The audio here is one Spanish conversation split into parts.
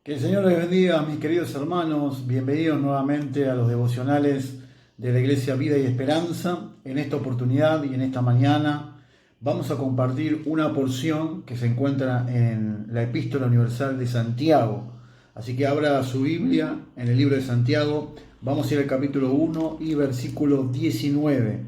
Que el Señor les bendiga, mis queridos hermanos. Bienvenidos nuevamente a los devocionales de la Iglesia Vida y Esperanza. En esta oportunidad y en esta mañana vamos a compartir una porción que se encuentra en la Epístola Universal de Santiago. Así que abra su Biblia en el libro de Santiago. Vamos a ir al capítulo 1 y versículo 19.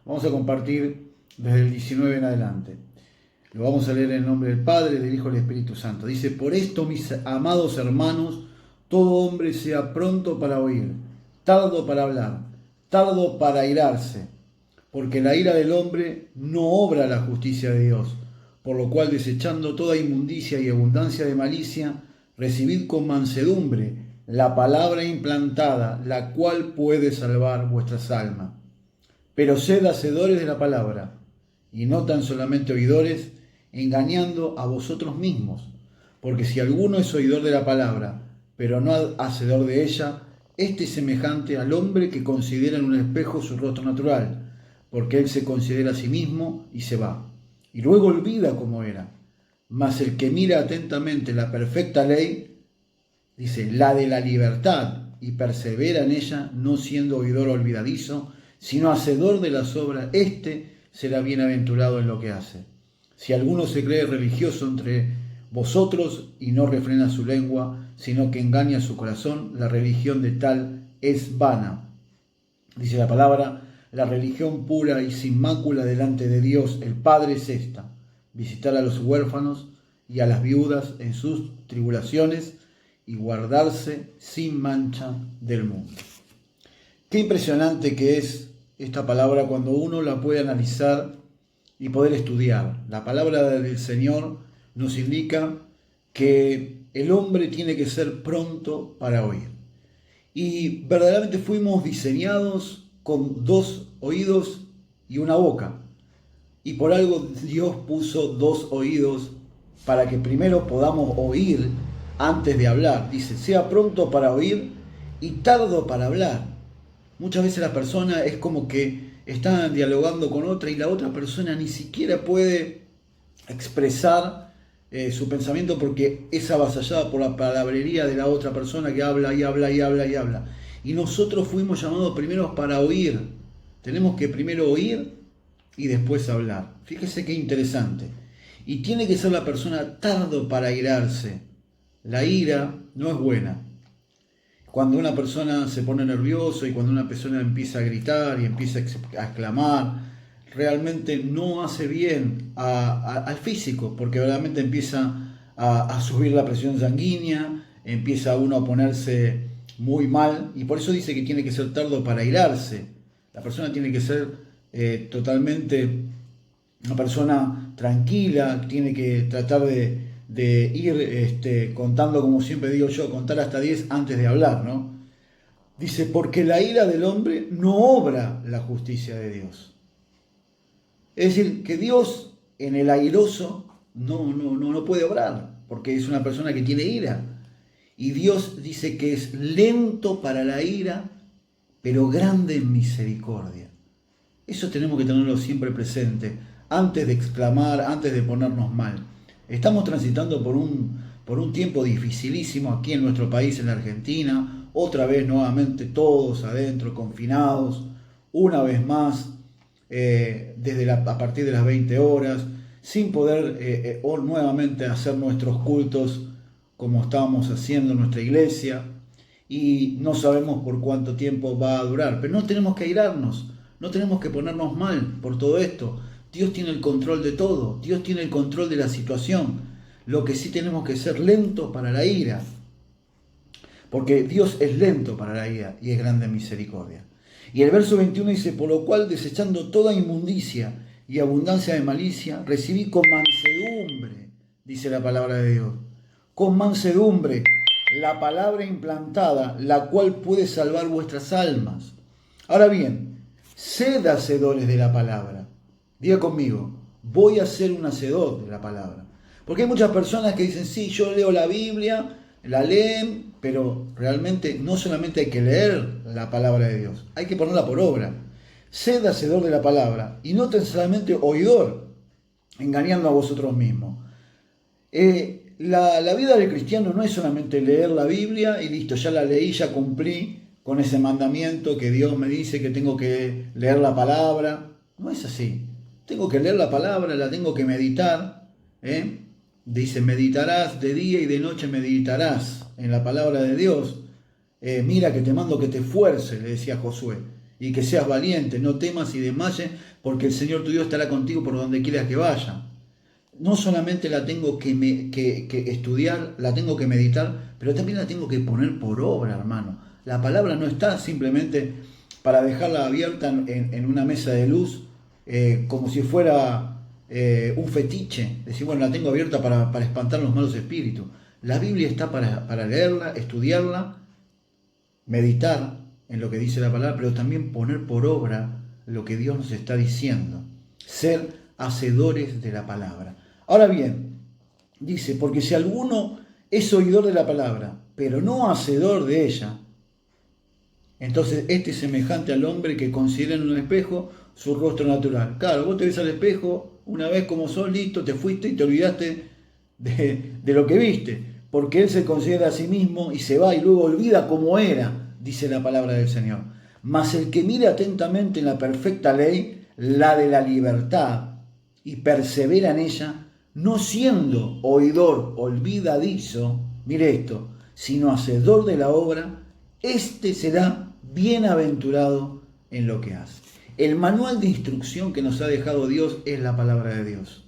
Vamos a compartir desde el 19 en adelante. Lo vamos a leer en el nombre del Padre, del Hijo y del Espíritu Santo. Dice: por esto, mis amados hermanos, todo hombre sea pronto para oír, tardo para hablar, tardo para airarse, porque la ira del hombre no obra la justicia de Dios. Por lo cual, desechando toda inmundicia y abundancia de malicia, recibid con mansedumbre la palabra implantada, la cual puede salvar vuestras almas. Pero sed hacedores de la palabra, y no tan solamente oidores, engañando a vosotros mismos. Porque si alguno es oidor de la palabra, pero no hacedor de ella, este es semejante al hombre que considera en un espejo su rostro natural, porque él se considera a sí mismo y se va, y luego olvida cómo era. Mas el que mira atentamente la perfecta ley, dice, la de la libertad, y persevera en ella, no siendo oidor olvidadizo, sino hacedor de las obras, éste será bienaventurado en lo que hace. Si alguno se cree religioso entre vosotros y no refrena su lengua, sino que engaña su corazón, la religión de tal es vana. Dice la palabra: la religión pura y sin mácula delante de Dios el Padre es esta: visitar a los huérfanos y a las viudas en sus tribulaciones y guardarse sin mancha del mundo. Qué impresionante que es esta palabra cuando uno la puede analizar y poder estudiar. La palabra del Señor nos indica que el hombre tiene que ser pronto para oír. Y verdaderamente fuimos diseñados con dos oídos y una boca. Y por algo Dios puso dos oídos para que primero podamos oír antes de hablar. Dice: sea pronto para oír y tardo para hablar. Muchas veces la persona es como que está dialogando con otra y la otra persona ni siquiera puede expresar su pensamiento porque es avasallada por la palabrería de la otra persona que habla y habla y habla y habla. Y nosotros fuimos llamados primero para oír. Tenemos que primero oír y después hablar. Fíjese qué interesante. Y tiene que ser la persona tardo para airarse. La ira no es buena. Cuando una persona se pone nervioso y cuando una persona empieza a gritar y empieza a exclamar, realmente no hace bien al físico, porque realmente empieza a subir la presión sanguínea, empieza uno a ponerse muy mal, y por eso dice que tiene que ser tardo para airarse. La persona tiene que ser totalmente una persona tranquila, tiene que tratar de ir contando, como siempre digo yo, contar hasta 10 antes de hablar, ¿no? Dice: porque la ira del hombre no obra la justicia de Dios. Es decir, que Dios en el airoso no puede obrar, porque es una persona que tiene ira. Y Dios dice que es lento para la ira, pero grande en misericordia. Eso tenemos que tenerlo siempre presente, antes de exclamar, antes de ponernos mal. Estamos transitando por un tiempo dificilísimo aquí en nuestro país, en la Argentina. Otra vez nuevamente todos adentro, confinados, una vez más, a partir de las 20 horas, sin poder nuevamente hacer nuestros cultos como estábamos haciendo en nuestra iglesia. Y no sabemos por cuánto tiempo va a durar, pero no tenemos que airarnos. No tenemos que ponernos mal por todo esto. Dios tiene el control de todo. Dios tiene el control de la situación. Lo que sí tenemos que ser lentos para la ira. Porque Dios es lento para la ira y es grande en misericordia. Y el verso 21 dice: por lo cual, desechando toda inmundicia y abundancia de malicia, recibí con mansedumbre, dice la palabra de Dios. Con mansedumbre la palabra implantada, la cual puede salvar vuestras almas. Ahora bien, sed hacedores de la palabra. Diga conmigo: voy a ser un hacedor de la palabra. Porque hay muchas personas que dicen: sí, yo leo la Biblia, la leen, pero realmente no solamente hay que leer la palabra de Dios, hay que ponerla por obra. Sed hacedor de la palabra y no tan solamente oidor, engañando a vosotros mismos. la vida del cristiano no es solamente leer la Biblia y listo, ya la leí, ya cumplí con ese mandamiento que Dios me dice que tengo que leer la palabra. No es así. Tengo que leer la palabra, la tengo que meditar. Dice, meditarás de día y de noche meditarás en la palabra de Dios. Mira que te mando que te esfuerces, le decía Josué, y que seas valiente, no temas y desmayes, porque el Señor tu Dios estará contigo por donde quieras que vaya. No solamente la tengo que estudiar, la tengo que meditar, pero también la tengo que poner por obra, hermano. La palabra no está simplemente para dejarla abierta en una mesa de luz, como si fuera un fetiche. Decir, bueno, la tengo abierta para espantar los malos espíritus. La Biblia está para leerla, estudiarla, meditar en lo que dice la palabra, pero también poner por obra lo que Dios nos está diciendo. Ser hacedores de la palabra. Ahora bien, dice, porque si alguno es oidor de la palabra, pero no hacedor de ella, entonces este es semejante al hombre que considera en un espejo su rostro natural. Claro, vos te ves al espejo una vez como sos, listo, te fuiste y te olvidaste de lo que viste, porque él se considera a sí mismo y se va y luego olvida cómo era, dice la palabra del Señor. Mas el que mira atentamente en la perfecta ley, la de la libertad, y persevera en ella, no siendo oidor olvidadizo, mire esto, sino hacedor de la obra, este será bienaventurado en lo que hace. El manual de instrucción que nos ha dejado Dios es la palabra de Dios.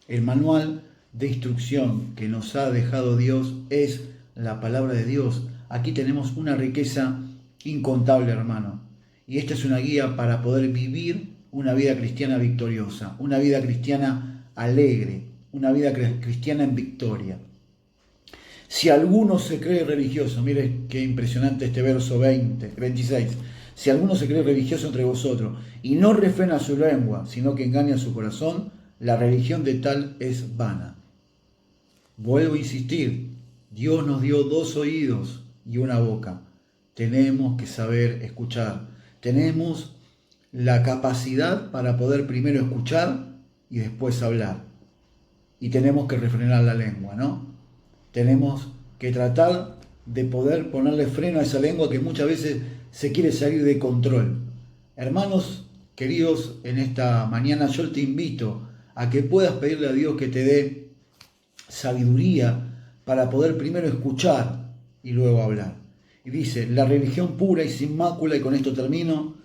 El manual de instrucción que nos ha dejado Dios es la palabra de Dios. Aquí tenemos una riqueza incontable, hermano. Y esta es una guía para poder vivir una vida cristiana victoriosa, una vida cristiana alegre, una vida cristiana en victoria. Si alguno se cree religioso, mire qué impresionante este verso 26. Si alguno se cree religioso entre vosotros y no refrena su lengua, sino que engaña su corazón, la religión de tal es vana. Vuelvo a insistir, Dios nos dio 2 oídos y una boca. Tenemos que saber escuchar. Tenemos la capacidad para poder primero escuchar y después hablar. Y tenemos que refrenar la lengua, ¿no? Tenemos que tratar de poder ponerle freno a esa lengua que muchas veces se quiere salir de control. Hermanos queridos, en esta mañana yo te invito a que puedas pedirle a Dios que te dé sabiduría para poder primero escuchar y luego hablar. Y dice, la religión pura y sin mácula, y con esto termino,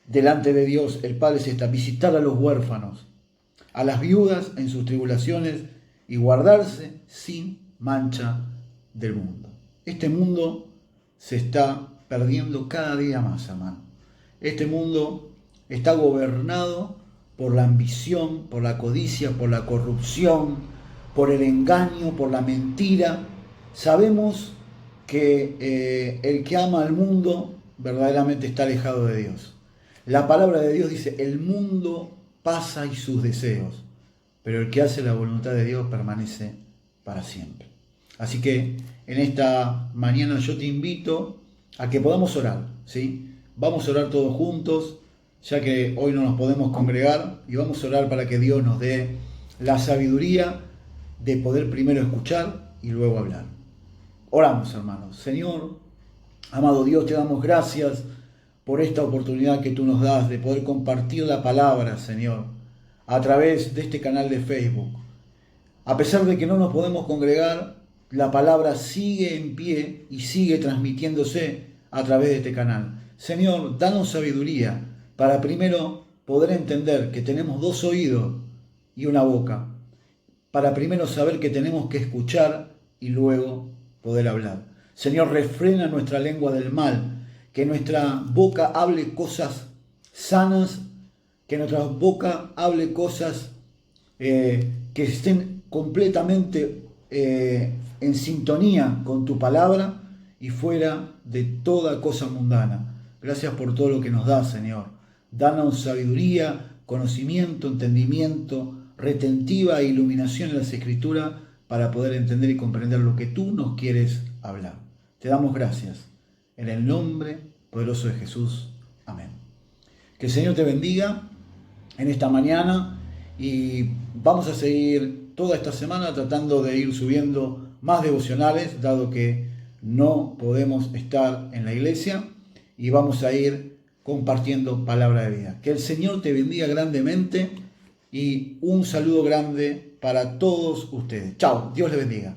delante de Dios el Padre es esta: visitar a los huérfanos, a las viudas en sus tribulaciones y guardarse sin mancha del mundo. Este mundo se está perdiendo cada día más, hermano. Este mundo está gobernado por la ambición, por la codicia, por la corrupción, por el engaño, por la mentira. Sabemos que el que ama al mundo verdaderamente está alejado de Dios. La palabra de Dios dice, el mundo pasa y sus deseos, pero el que hace la voluntad de Dios permanece para siempre. Así que en esta mañana yo te invito a que podamos orar, ¿sí? Vamos a orar todos juntos, ya que hoy no nos podemos congregar, y vamos a orar para que Dios nos dé la sabiduría de poder primero escuchar y luego hablar. Oramos, hermanos. Señor, amado Dios, te damos gracias por esta oportunidad que tú nos das de poder compartir la palabra, Señor, a través de este canal de Facebook. A pesar de que no nos podemos congregar, la palabra sigue en pie y sigue transmitiéndose a través de este canal. Señor, danos sabiduría para primero poder entender que tenemos 2 oídos y una boca, para primero saber que tenemos que escuchar y luego poder hablar. Señor, refrena nuestra lengua del mal, que nuestra boca hable cosas sanas, que nuestra boca hable cosas que estén completamente en sintonía con tu palabra y fuera de toda cosa mundana. Gracias por todo lo que nos das, Señor. Danos sabiduría, conocimiento, entendimiento, retentiva e iluminación en las Escrituras para poder entender y comprender lo que tú nos quieres hablar. Te damos gracias. En el nombre poderoso de Jesús. Amén. Que el Señor te bendiga en esta mañana y vamos a seguir toda esta semana tratando de ir subiendo más devocionales, dado que no podemos estar en la iglesia, y vamos a ir compartiendo palabra de vida. Que el Señor te bendiga grandemente y un saludo grande para todos ustedes. Chao, Dios les bendiga.